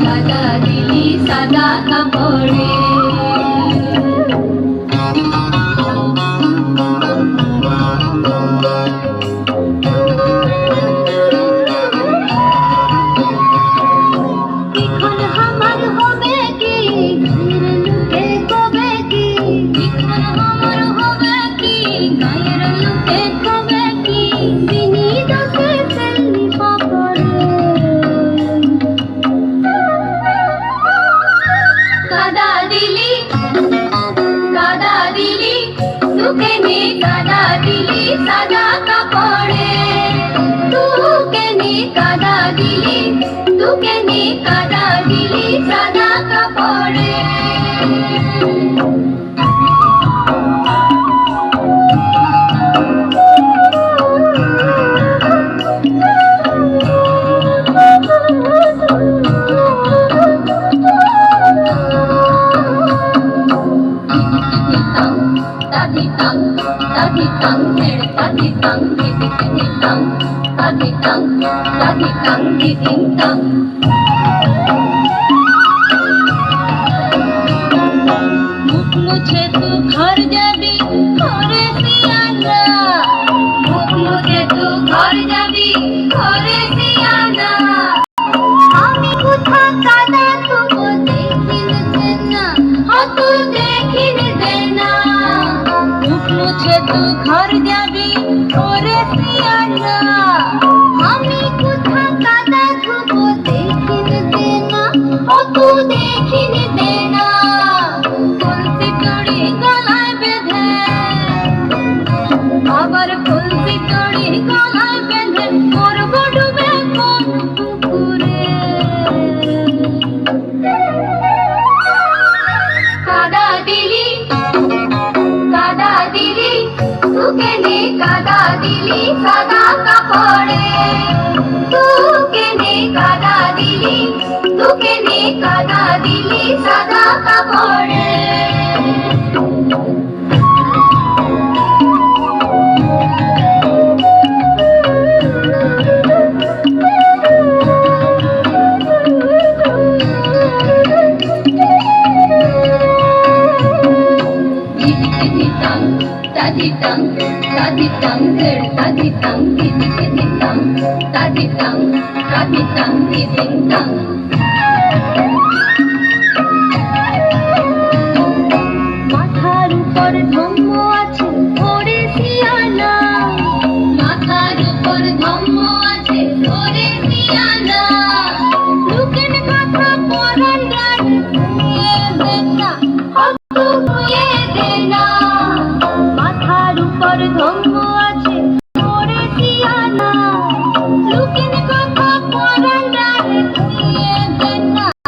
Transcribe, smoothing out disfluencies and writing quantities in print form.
কাদা দিলি সাদা কাপড়ে সাদা কাপড়ে তুকে নে কাদা দিলি তুকে নে কাদা দিলি সাদা কাপড়ে मुख मुझे तू घर जाबी घरे सियाना मुख मुझे तू घर जाबी घरे सियाना আমি কোথা কাদা তুকো দেখিন দেনা ও তু দেখিন দেনা মুখ মুঝে তু ঘর যাবি ঘরে সিয়ানা আমি কোথা কাদা তুকো দেখিন দেনা ও তু দেখিন দেনা তুলসী চড়ি গলায় বেঁধে আবার তুলসী চড়ি গলায় বেঁধে মরব ডুবে কোন পুকুরে কাদা দিলি তুকে নে কাদা দিলি সাদা কাপড়ে তুকে নে কাদা দিলি তুকে নে কাদা দিলি সাদা কাপড়ে Taditang, taditang, taditang, taditang, taditang, taditang, taditang. মাথার উপর ধম্ম আছে ধরে সিয়ানা মাথার উপর ধম্ম আছে ধরে সিয়ানা লুকেন কথা পরান রাখে দেনা